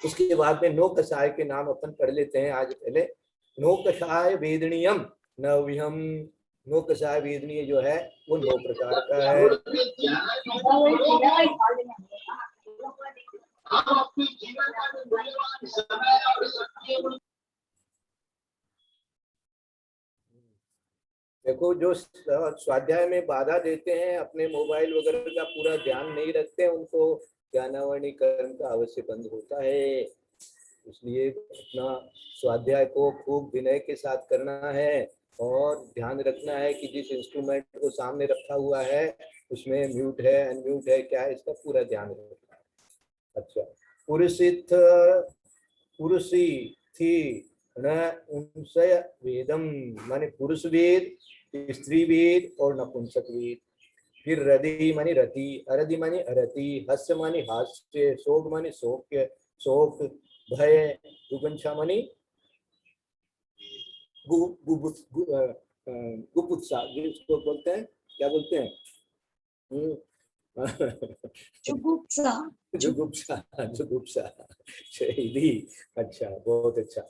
उसके बाद में नो कषाय के नाम अपन पढ़ लेते हैं आज। पहले नो कषाय वेदनीयम नव्यम, नो कषाय वेदनीय जो है वो 9 प्रकार का है। देखो, जो स्वाध्याय में बाधा देते हैं, अपने मोबाइल वगैरह का पूरा ध्यान नहीं रखते हैं, उनको ज्ञानावरणी कर्म का अवश्य बंद होता है। इसलिए अपना स्वाध्याय को खूब विनय के साथ करना है और ध्यान रखना है कि जिस इंस्ट्रूमेंट को सामने रखा हुआ है उसमें म्यूट है, अनम्यूट है, क्या है, इसका पूरा ध्यान रखना है। अच्छा, पुरुषित पुरुषी थी न उनसय वेदम, माने पुरुष वेद, स्त्री वेद और नपुंसक वेद। फिर रदि मानी रति, अरदि मानी अरति, हस्य मानी हास्य, शोक मानी शोक, शोक, भय, गुगंछा मानी गुपुत्सा, जिसको बोलते हैं, क्या बोलते हैं, जुगुप्सा, जुगुप्सा, जुगुप्सा, शहीदी। अच्छा, बहुत अच्छा।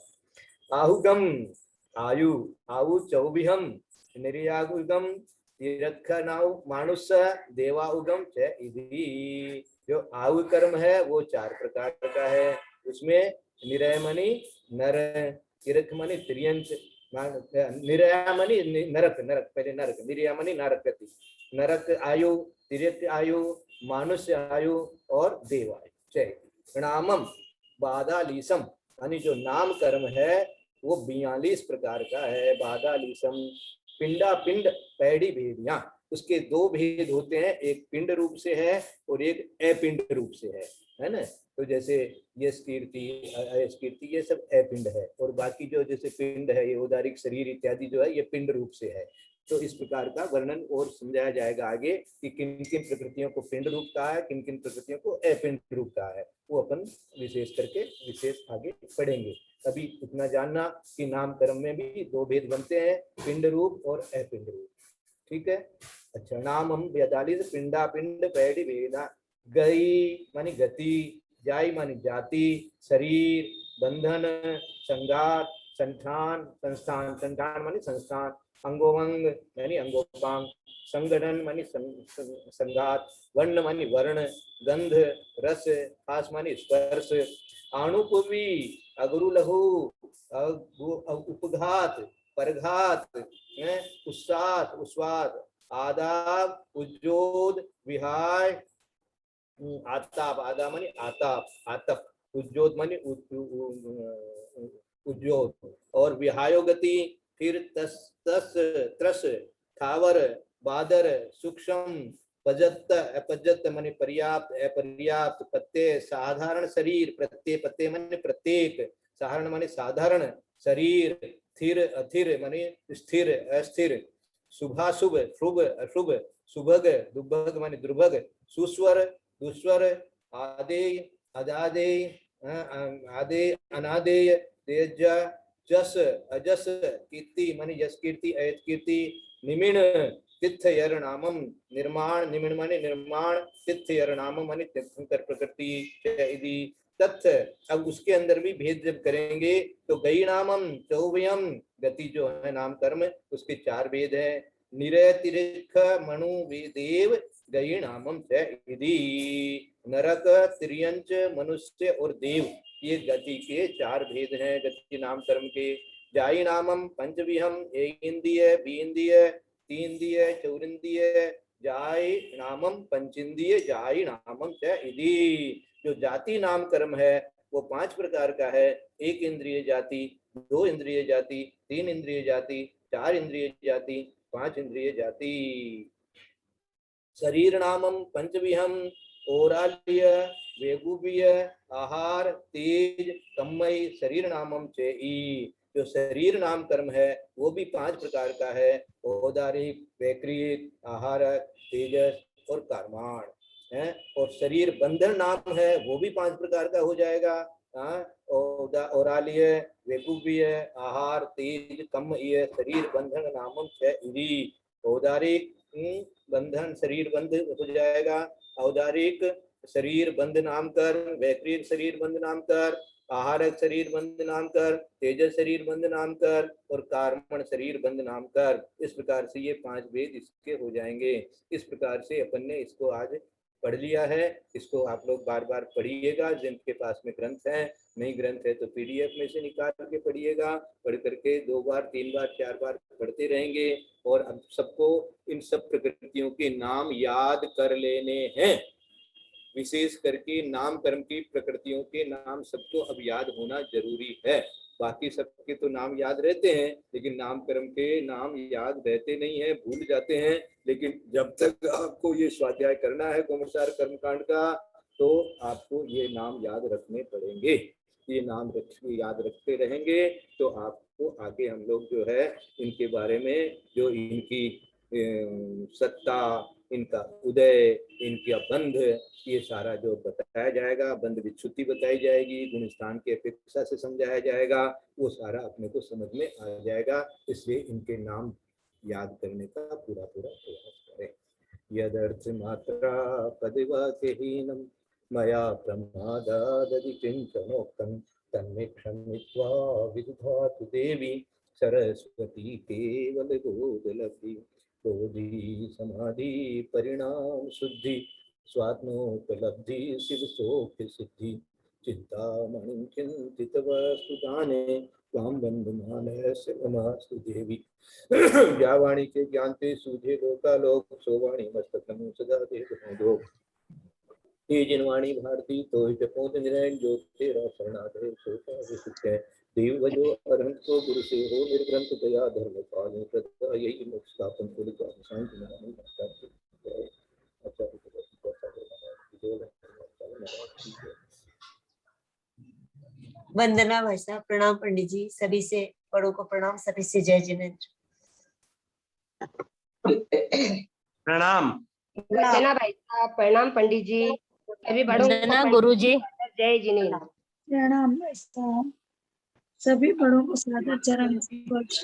आहुगम आयु, आयु 24, निर्यागुगम तीर्थनाउ मानुष देवाउगम च इति। जो आयु कर्म है वो 4 प्रकार का है। उसमें निरय मणि नर, तीर्थ मणि त्रियंच, निरय मणि नरक, नरक पहले नरक, निर्या मणि नरकति, नरक आयु, तीर्थ आयु, मानुष्य आयु और देव आयु। जय प्रणामम बाधालीसम, यानी जो नाम कर्म है वो 42 प्रकार का है। बाधालीसम पिंडा पिंड पैड़ी भेदियां, उसके 2 भेद होते हैं, एक पिंड रूप से है और एक अपिंड रूप से है ना। तो जैसे यश कीर्ति, अयश कीर्ति, ये सब अपिंड है, और बाकी जो जैसे पिंड है, ये उदारिक शरीर इत्यादि जो है ये पिंड रूप से है। तो इस प्रकार का वर्णन और समझाया जाएगा आगे कि किन किन प्रकृतियों को पिंड रूप कहा है, किन किन प्रकृतियों को अपिंड रूप कहा है, वो अपन विशेष करके विशेष आगे पढ़ेंगे। अभी इतना जानना कि नामकर्म में भी दो भेद बनते हैं, पिंड रूप और अपिंड रूप। ठीक है। अच्छा, नाम हम 42 पिंडा पिंड पैडी भेदा, गई मानी गति, जाई मानी जाति, शरीर, बंधन, संगात, संठान, संस्थान, संठान मानी संस्थान, अंगोवंग यानी अंगोपांग, संगठन मानी संगात, वर्ण मानी वर्ण, गंध, रस, आस मानी स्पर्श, आणुपुवी, अगुरु लहु, उपघात, परघात, उस्सात, उस्वाद, आदाब, उज्जोद, विहाय, आताप, आदा मानी आताप, आतप, उज्जोत मानी उज्जोत, और विहायोगति, फिर तस तस त्रस, थावर, बादर, सूक्ष्म, पजत्त, अपजत्त मानी पर्याप्त, अपर्याप्त, पत्ते, साधारण शरीर, प्रत्यय, पत्ते मानी प्रत्येक, साधारण मानी साधारण शरीर, स्थिर, अथिर मानी स्थिर, अस्थिर, शुभाशुभ, शुभ, अशुभ, सुभग, दुर्भग मानी दुर्भग, सुस्वर, दुस्वर, आदेय, अदादेय, आदेय, अनादेय, तेज, जस, अजस, कीर्ति मानी यश कीर्ति, अयत कीर्ति, निमिण, तिथ यरनामम, निर्माण, निमिण मानी निर्माण, तिथ यरनामम मानी तीर्थंकर प्रकृति, यदि तथ्य। अब उसके अंदर भी भेद जब करेंगे तो गई नामम चौव्यम, गति जो है नाम कर्म उसके 4 भेद है, निरतिरिख मनु देव गई नामम यदि, नरक, तिर्यंच, मनुष्य और देव, ये गति के 4 भेद हैं गति नाम कर्म के। जाई नामम पंचविहम, एक इंद्रिय, बीइंद्रिय, तीन्द्रिय, चौरिंद्रिय, जाई नामम पंचिंद्रिय, जाई नामम यदि। जो जाति नाम कर्म है वो 5 प्रकार का है, 1 इंद्रिय जाति, 2 इंद्रिय जाति, 3 इंद्रिय जाति, 4 इंद्रिय जाति, 5 इंद्रिय जाति। शरीर नामम पंचविहम, ओराल्य, वेगुबिय, आहार, तेज, कम्मई, शरीर नामम चेई। जो शरीर नाम कर्म है वो भी 5 प्रकार का है, औदारिक, वैक्रियक, आहारक, तेजस और कर्माण है। और शरीर बंधन नाम है वो भी 5 प्रकार का हो जाएगा, औराल्य, वेगुबिय, आहार, तेज, कम्मय, शरीर बंधन नामम चेई। औदारिक बंधन शरीर बंध हो जाएगा, औदारिक शरीर बंध नाम कर, वैक्रियक शरीर बंध नाम कर, आहारक शरीर बंध नाम कर, तेजस शरीर बंध नाम कर और कार्मण शरीर बंध नाम कर। इस प्रकार से ये 5 भेद इसके हो जाएंगे। इस प्रकार से अपन ने इसको आज पढ़ लिया है। इसको आप लोग बार बार पढ़िएगा, जिनके पास में ग्रंथ है, नहीं ग्रंथ है तो पीडीएफ में से निकाल के पढ़िएगा। पढ़ करके 2 बार 3 बार 4 बार पढ़ते रहेंगे और अब सबको इन सब प्रकृतियों के नाम याद कर लेने हैं। विशेष करके नाम कर्म की प्रकृतियों के नाम सबको अब याद होना जरूरी है। बाकी सबके तो नाम याद रहते हैं, लेकिन नाम कर्म के नाम याद रहते नहीं है, भूल जाते हैं। लेकिन जब तक आपको ये स्वाध्याय करना है कौमुदसार कर्मकांड का, तो आपको ये नाम याद रखने पड़ेंगे। ये नाम याद रखते रहेंगे तो आपको आगे हम लोग जो है इनके बारे में, जो इनकी सत्ता, इनका उदय, इनका बंध, ये सारा जो बताया जाएगा, बंध विच्छुति बताई जाएगी, गुण स्थान की अपेक्षा से समझाया जाएगा, वो सारा अपने को समझ में आ जाएगा। इसलिए इनके नाम याद करने का पूरा पूरा प्रयास करें। यदर्थ मात्रा पदिवाक्यहीनम मया प्रमादादि किंचनोक्तम तन्मे क्षमित्वा विदधातु देवी सरस्वती केवल गोदलब्धि बोधि समाधि परिणाम शुद्धि स्वात्मोपलब्धि शिव सौख्य सिद्धि चिंतामणि चिंतित वस्तु दाने त्वां बंधुमानस्य नमस्तु देवी। या वाणी के ज्ञान ते सूझे लोकालोक, सो वाणी मस्तकम सदा देव। ये जिनवाणी भारती तो जपोत निरंजन जो तेरा शरणागत सोता विसुख है। देव भजो अरहंत को गुरु से हो निर्ग्रंथ दया धर्म पालो प्रदा, यही मोक्ष स्थापन को लिखा शांति नाम वंदना भाई साहब, प्रणाम पंडित जी, सभी से बड़ों को प्रणाम, सभी से जय जिनेंद्र। प्रणाम। वंदना भाई साहब, प्रणाम पंडित जी, सभी बड़ों को गुरु जी। जय जिनेन्द्र। प्रणाम भाई साहब, सभी बड़ों को सादर चरण स्पर्श,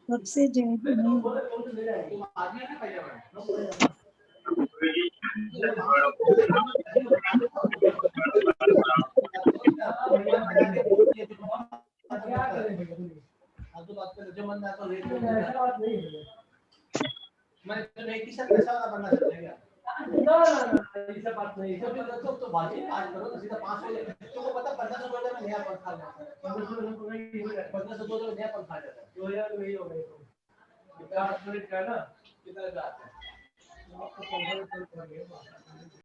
सबसे जय जिनेन्द्र।